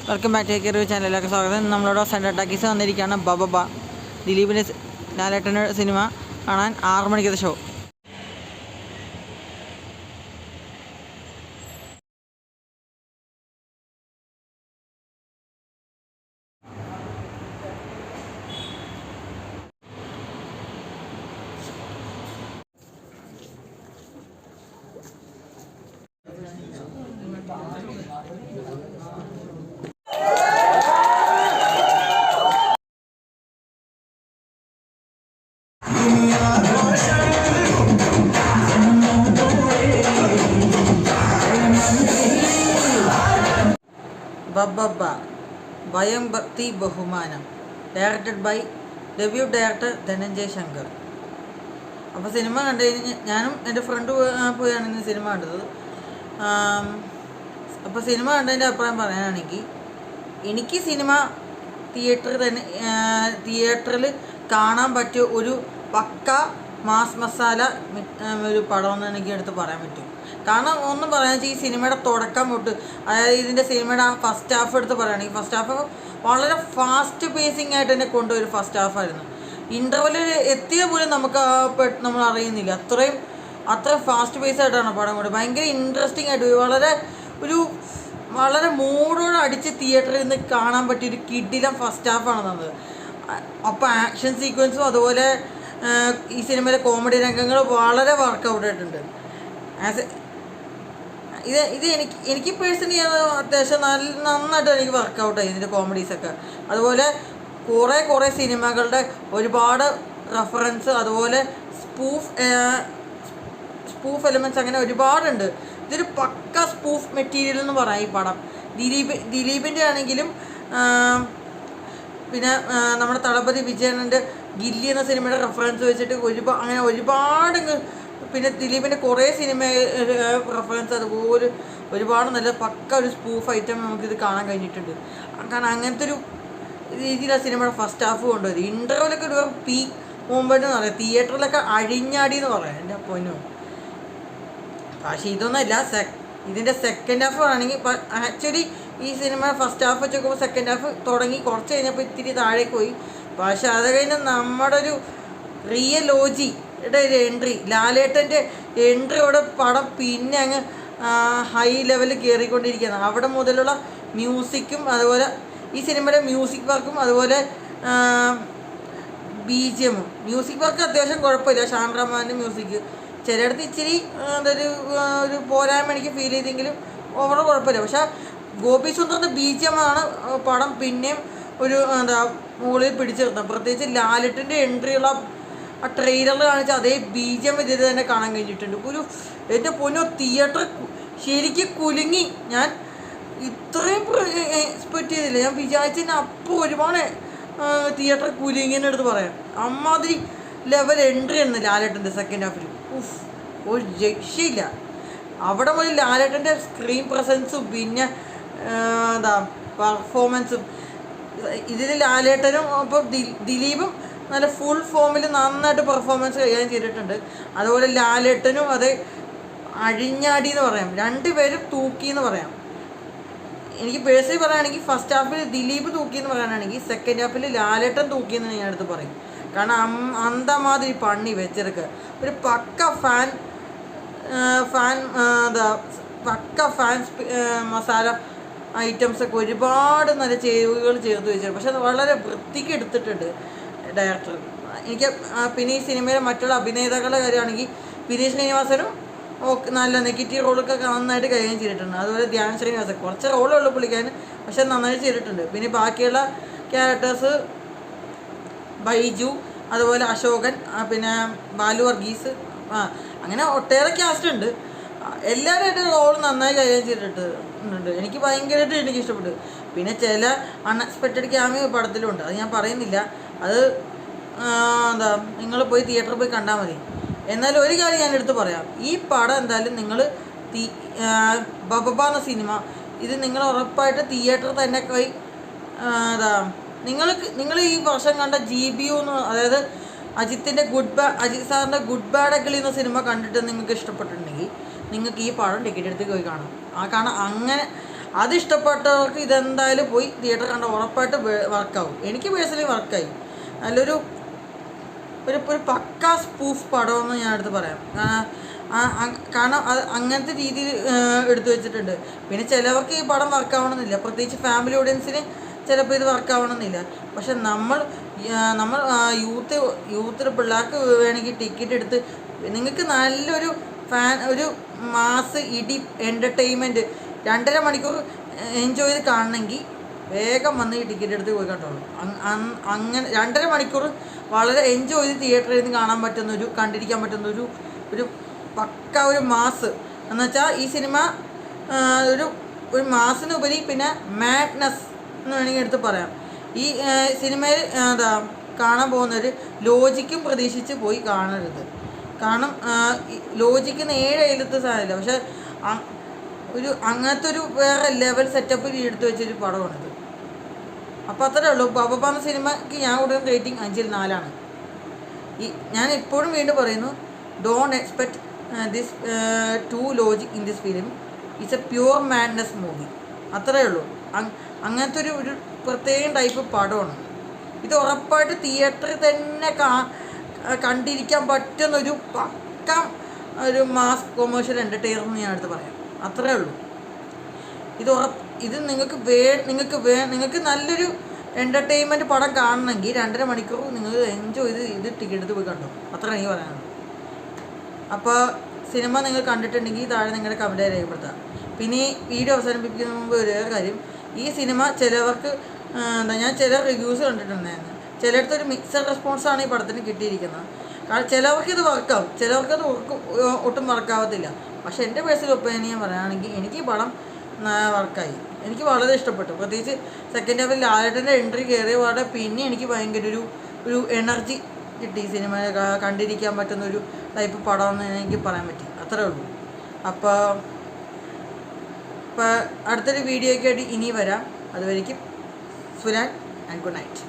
Welcome back take ഒരു ചാനലിലേക്ക് സ്വാഗതം. നമ്മളോട് സെൻട്രൽ ടാക്കീസ് വന്നിരിക്കുകയാണ്. ബബബ ദിലീപിൻ്റെ ലാലേട്ടൻ്റെ സിനിമ കാണാൻ 6 മണിക്കത്തെ ഷോ. ബബബ ഭയം ഭക്തി ബഹുമാനം, directed by debut director Dhananjay Shankar. അപ്പോൾ സിനിമ കണ്ടു കഴിഞ്ഞ് ഞാനും എൻ്റെ ഫ്രണ്ട് പോയാണ് ഇന്ന് സിനിമ കണ്ടത്. അപ്പോൾ സിനിമ കണ്ടതിൻ്റെ അഭിപ്രായം പറയാനാണെങ്കിൽ എനിക്ക് സിനിമ തിയേറ്ററിൽ കാണാൻ പറ്റിയ ഒരു പക്ക മാസ് മസാല ഒരു പടമെന്ന് എനിക്ക് എടുത്ത് പറയാൻ പറ്റും. കാരണം ഒന്നും പറയാന്ന് വെച്ചാൽ ഈ സിനിമയുടെ തുടക്കം തൊട്ട്, അതായത് ഇതിൻ്റെ സിനിമയുടെ ആ ഫസ്റ്റ് ഹാഫ് എടുത്ത് പറയുകയാണെങ്കിൽ ഫസ്റ്റ് ഹാഫ് വളരെ ഫാസ്റ്റ് പേസിങ് ആയിട്ട് തന്നെ കൊണ്ടുപോയൊരു ഫസ്റ്റ് ഹാഫായിരുന്നു. ഇൻ്റർവെല്ലിൽ എത്തിയ പോലും നമ്മൾ അറിയുന്നില്ല, അത്ര ഫാസ്റ്റ് പേസ് ആയിട്ടാണ് പടം കൊണ്ട്. ഭയങ്കര ഇൻട്രസ്റ്റിംഗ് ആയിട്ട് വളരെ മൂഡോടെ അടിച്ച് തിയേറ്ററിൽ നിന്ന് കാണാൻ പറ്റിയൊരു കിടിലം ഫസ്റ്റ് ഹാഫാണ് തന്നത്. അപ്പോൾ ആക്ഷൻ സീക്വൻസും അതുപോലെ ഈ സിനിമയിലെ കോമഡി രംഗങ്ങൾ വളരെ വർക്കൗട്ട് ആയിട്ടുണ്ട്. ഇത് എനിക്ക് പേഴ്സണലി അത്യാവശ്യം നന്നായിട്ട് എനിക്ക് വർക്കൗട്ടായി ഇതിൻ്റെ കോമഡീസൊക്കെ. അതുപോലെ കുറേ സിനിമകളുടെ ഒരുപാട് റെഫറൻസ്, അതുപോലെ സ്പൂഫ് എലിമെൻറ്റ്സ് അങ്ങനെ ഒരുപാടുണ്ട്. ഇതൊരു പക്ക സ്പൂഫ് മെറ്റീരിയൽ എന്ന് പറയാം ഈ പടം. ദിലീപിൻ്റെ ആണെങ്കിലും പിന്നെ നമ്മുടെ തളപതി വിജയൻ്റെ ഗില്ലി എന്ന സിനിമയുടെ റെഫറൻസ് വെച്ചിട്ട് അങ്ങനെ ഒരുപാട്, പിന്നെ ദിലീപിൻ്റെ കുറേ സിനിമ റെഫറൻസ്, അതുപോലെ ഒരുപാട് നല്ല പക്ക ഒരു സ്പൂഫ് ഐറ്റം നമുക്കിത് കാണാൻ കഴിഞ്ഞിട്ടുണ്ട്. കാരണം അങ്ങനത്തെ ഒരു രീതിയിലാണ് സിനിമയുടെ ഫസ്റ്റ് ഹാഫ് കൊണ്ടുപോയത്. ഇൻ്റർവെല്ലൊക്കെ ഒരു പീക്ക് മൂവ്മെൻ്റ് എന്ന് പറയാം, തിയേറ്ററിലൊക്കെ അഴിഞ്ഞാടി എന്ന് പറയാം എൻ്റെ പൊന്നോ. പക്ഷേ ഇതൊന്നുമല്ല, ഇതിൻ്റെ സെക്കൻഡ് ഹാഫ് ആണെങ്കിൽ ആക്ച്വലി ഈ സിനിമയുടെ ഫസ്റ്റ് ഹാഫ് വെച്ച് നോക്കുമ്പോൾ സെക്കൻഡ് ഹാഫ് തുടങ്ങി കുറച്ച് കഴിഞ്ഞപ്പോൾ ഇത്തിരി താഴേക്ക് പോയി. പക്ഷെ അത് കഴിഞ്ഞ് നമ്മുടെ ഒരു റിയൽ ഒരു എൻട്രി, ലാലേട്ടൻ്റെ എൻട്രിയോടെ പടം പിന്നെ അങ്ങ് ഹൈ ലെവലിൽ കയറിക്കൊണ്ടിരിക്കുകയാണ്. അവിടെ മുതലുള്ള മ്യൂസിക്കും അതുപോലെ ഈ സിനിമയുടെ മ്യൂസിക് വർക്കും അതുപോലെ BGM മ്യൂസിക് വർക്ക് അത്യാവശ്യം കുഴപ്പമില്ല. ഷാൻ റഹ്മാൻ്റെ മ്യൂസിക് ചിലയിടത്ത് ഇച്ചിരി ഒരു പോരായ്മ എനിക്ക് ഫീൽ ചെയ്തെങ്കിലും ഓവർ കുഴപ്പമില്ല. പക്ഷേ ഗോപി സുന്ദറിൻ്റെ BGM ആണ് പടം പിന്നെയും ഒരു മുകളിൽ പിടിച്ചു നിർത്തുന്നത്. പ്രത്യേകിച്ച് ലാലേട്ടൻ്റെ എൻട്രിയുള്ള ആ ട്രെയിലറിൽ കാണിച്ച അതേ BGM ഇതിൽ തന്നെ കാണാൻ കഴിഞ്ഞിട്ടുണ്ട്. എൻ്റെ പൊന്നോ, തിയേറ്റർ ശരിക്കും കുലുങ്ങി. ഞാൻ ഇത്രയും എക്സ്പെക്റ്റ് ചെയ്തില്ല. ഞാൻ വിചാരിച്ചതിന് അപ്പോൾ ഒരുപാട് തിയേറ്റർ കുലുങ്ങിയെന്ന് എടുത്ത് പറയാം. അമ്മാതിരി ലെവൽ എൻട്രി ആണ് ലാലേട്ടൻ്റെ സെക്കൻഡ് ഹാഫിൽ. ഒരു രക്ഷയില്ല. അവിടെ മുതൽ ലാലേട്ടൻ്റെ സ്ക്രീൻ പ്രസൻസും പിന്നെ പെർഫോമൻസും. ഇതിൽ ലാലേട്ടനും അപ്പോൾ ദിലീപും നല്ല ഫുൾ ഫോമിൽ നന്നായിട്ട് പെർഫോമൻസ് കൈകാര്യം ചെയ്തിട്ടുണ്ട്. അതുപോലെ ലാലേട്ടനും അത് അഴിഞ്ഞാടി എന്ന് പറയാം, രണ്ടുപേരും തൂക്കി എന്ന് പറയാം. എനിക്ക് പേഴ്സണലി പറയുകയാണെങ്കിൽ ഫസ്റ്റ് ഹാഫിൽ ദിലീപ് തൂക്കി എന്ന് പറയാനാണെങ്കിൽ സെക്കൻഡ് ഹാഫിൽ ലാലേട്ടൻ തൂക്കി എന്ന് ഞാൻ എടുത്ത് പറയും. കാരണം അന്തമാതിരി പണി വെച്ചെടുക്കുക. ഒരു പക്ക ഫാൻ മസാല ഐറ്റംസൊക്കെ ഒരുപാട് നല്ല ചേരുവകൾ ചേർത്ത് വെച്ചിട്ടുണ്ട്. പക്ഷെ അത് വളരെ വൃത്തിക്ക് എടുത്തിട്ടുണ്ട് ഡയറക്ടർ. എനിക്ക് പിന്നെ ഈ സിനിമയിലെ മറ്റുള്ള അഭിനേതാക്കളുടെ കാര്യമാണെങ്കിൽ വിനീത് ശ്രീനിവാസനും നല്ല നെഗറ്റീവ് റോളൊക്കെ നന്നായിട്ട് കൈകാര്യം ചെയ്തിട്ടുണ്ട്. അതുപോലെ ധ്യാൻ ശ്രീനിവാസൻ കുറച്ച് റോളുള്ളൂ പുള്ളിക്കാൻ, പക്ഷെ നന്നായിട്ട് ചെയ്തിട്ടുണ്ട്. പിന്നെ ബാക്കിയുള്ള ക്യാരക്ടേഴ്സ് ബൈജു, അതുപോലെ അശോകൻ, പിന്നെ ബാലു വർഗീസ്, അങ്ങനെ ഒട്ടേറെ കാസ്റ്റ് ഉണ്ട്. എല്ലാവരുമായിട്ട് റോൾ നന്നായി കൈകാര്യം ചെയ്തിട്ടുണ്ട്. എനിക്ക് ഭയങ്കരമായിട്ട് ഇഷ്ടപ്പെട്ടു. പിന്നെ ചില അൺഎക്സ്പെക്റ്റഡ് ക്യാമിയോ പടത്തിലുണ്ട്, അത് ഞാൻ പറയുന്നില്ല. അത് നിങ്ങൾ പോയി തിയേറ്ററിൽ പോയി കണ്ടാൽ മതി. എന്നാലും ഒരു കാര്യം ഞാൻ എടുത്ത് പറയാം, ഈ പടം എന്തായാലും നിങ്ങൾ ബബബ എന്ന സിനിമ ഇത് നിങ്ങൾ ഉറപ്പായിട്ട് തിയേറ്ററിൽ തന്നെ പോയി നിങ്ങൾ ഈ വർഷം കണ്ട GBU എന്ന്, അതായത് അജിത് സാറിൻ്റെ ഗുഡ് ബാഡ് അഗിളി എന്ന സിനിമ കണ്ടിട്ട് നിങ്ങൾക്ക് ഇഷ്ടപ്പെട്ടിട്ടുണ്ടെങ്കിൽ നിങ്ങൾക്ക് ഈ പടം ടിക്കറ്റ് എടുത്ത് പോയി കാണാം. കാരണം അത് ഇഷ്ടപ്പെട്ടവർക്ക് ഇതെന്തായാലും പോയി തിയേറ്റർ കണ്ട ഉറപ്പായിട്ട് വർക്കാവും. എനിക്ക് പേഴ്സണലി വർക്കായി. നല്ലൊരു ഒരു പക്കാ സ്പൂഫ് പടമെന്ന് ഞാൻ എടുത്ത് പറയാം. കാരണം അത് അങ്ങനത്തെ രീതിയിൽ എടുത്തു വെച്ചിട്ടുണ്ട്. പിന്നെ ചിലവർക്ക് ഈ പടം വർക്കാവണമെന്നില്ല, പ്രത്യേകിച്ച് ഫാമിലി ഓഡിയൻസിന് ചിലപ്പോൾ ഇത് വർക്കാവണമെന്നില്ല. പക്ഷെ നമ്മൾ യൂത്തിൽ പിള്ളേർക്ക് വേണമെങ്കിൽ ടിക്കറ്റ് എടുത്ത് നിങ്ങൾക്ക് നല്ലൊരു ഒരു മാസ് ഇടി എൻ്റർടൈൻമെൻറ്റ് 2.5 മണിക്കൂർ എൻജോയ് ചെയ്ത് കാണണമെങ്കിൽ വേഗം വന്ന് ഈ ടിക്കറ്റ് എടുത്ത് പോയി കണ്ടോളൂ. അങ്ങനെ 2.5 മണിക്കൂർ വളരെ എൻജോയ് ചെയ്ത് തിയേറ്ററിൽ നിന്ന് കാണാൻ പറ്റുന്നൊരു കണ്ടിരിക്കാൻ പറ്റുന്നൊരു പക്ക ഒരു മാസ് എന്ന് വെച്ചാൽ ഈ സിനിമ ഒരു മാസിനുപരി പിന്നെ മാഡ്നസ് എന്ന് വേണമെങ്കിൽ എടുത്ത് പറയാം. ഈ സിനിമയിൽ കാണാൻ പോകുന്നവർ ലോജിക്കും പ്രതീക്ഷിച്ച് പോയി കാണരുത്. കാരണം ലോജിക്കുന്ന 7 അയലത്തെ സാധനമില്ല. പക്ഷെ അങ്ങനത്തെ ഒരു വേറെ ലെവൽ സെറ്റപ്പിൽ എടുത്തു വെച്ചൊരു പടമാണിത്. അപ്പോൾ അത്രേ ഉള്ളൂ. പാപ്പ എന്ന സിനിമയ്ക്ക് ഞാൻ കൊടുക്കുന്ന റേറ്റിംഗ് 5-ൽ 4ആണ്. ഞാൻ എപ്പോഴും വീണ്ടും പറയുന്നു, don't expect this to logic in this film. It's a pure madness movie. അത്രേ ഉള്ളൂ. അങ്ങനത്തെ ഒരു പ്രത്യേകം ടൈപ്പ് പടമാണ് ഇത്. ഉറപ്പായിട്ട് തിയേറ്ററിൽ തന്നെ കണ്ടിരിക്കാൻ പറ്റുന്നൊരു പക്ക ഒരു മാസ് കൊമേഴ്ഷ്യൽ എൻ്റർടൈനർ എന്ന് ഞാൻ അടുത്ത് പറയാം. അത്രേ ഉള്ളൂ. ഇത് നിങ്ങൾക്ക് നല്ലൊരു എൻ്റർടൈൻമെൻറ്റ് പടം കാണണമെങ്കിൽ 2.5 മണിക്കൂർ നിങ്ങൾ എൻജോയ് ചെയ്ത് ഇത് ടിക്കറ്റ് എടുത്ത് പോയി കണ്ടോ. അത്ര എനിക്ക് പറയാനുള്ളൂ. അപ്പോൾ സിനിമ നിങ്ങൾ കണ്ടിട്ടുണ്ടെങ്കിൽ താഴെ നിങ്ങളുടെ കമൻറ്റ് രേഖപ്പെടുത്താം. പിന്നെ ഈ വീഡിയോ അവസാനിപ്പിക്കുന്ന മുമ്പ് ഒരു കാര്യം, ഈ സിനിമ ചിലവർക്ക് ഞാൻ ചില റിവ്യൂസ് കണ്ടിട്ടുണ്ടായിരുന്നു. ചിലയിടത്തൊരു മിക്സഡ് റെസ്പോൺസാണ് ഈ പടത്തിന് കിട്ടിയിരിക്കുന്നത്. കാരണം ചിലവർക്ക് ഇത് വർക്കാവും, ചിലവർക്കത് ഒട്ടും വർക്കാവത്തില്ല. പക്ഷെ എൻ്റെ പേഴ്സണൽ ഒപ്പീനിയൻ പറയുകയാണെങ്കിൽ എനിക്ക് ഈ പടം വർക്കായി. എനിക്ക് വളരെ ഇഷ്ടപ്പെട്ടു. പ്രത്യേകിച്ച് സെക്കൻഡ് ഹാഫിൽ ലാലേട്ടൻ്റെ എൻട്രി കയറിയ പാടെ പിന്നെ എനിക്ക് ഭയങ്കര ഒരു എനർജി കിട്ടി. സിനിമ കണ്ടിരിക്കാൻ പറ്റുന്നൊരു ടൈപ്പ് പടമെന്ന് എനിക്ക് പറയാൻ പറ്റി. അത്രേ ഉള്ളൂ. അപ്പോൾ അടുത്തൊരു വീഡിയോ ഒക്കെ ആയിട്ട് ഇനി വരാം. അതുവരേക്കും ഫുൽ ആൻഡ് ഗുഡ് നൈറ്റ്.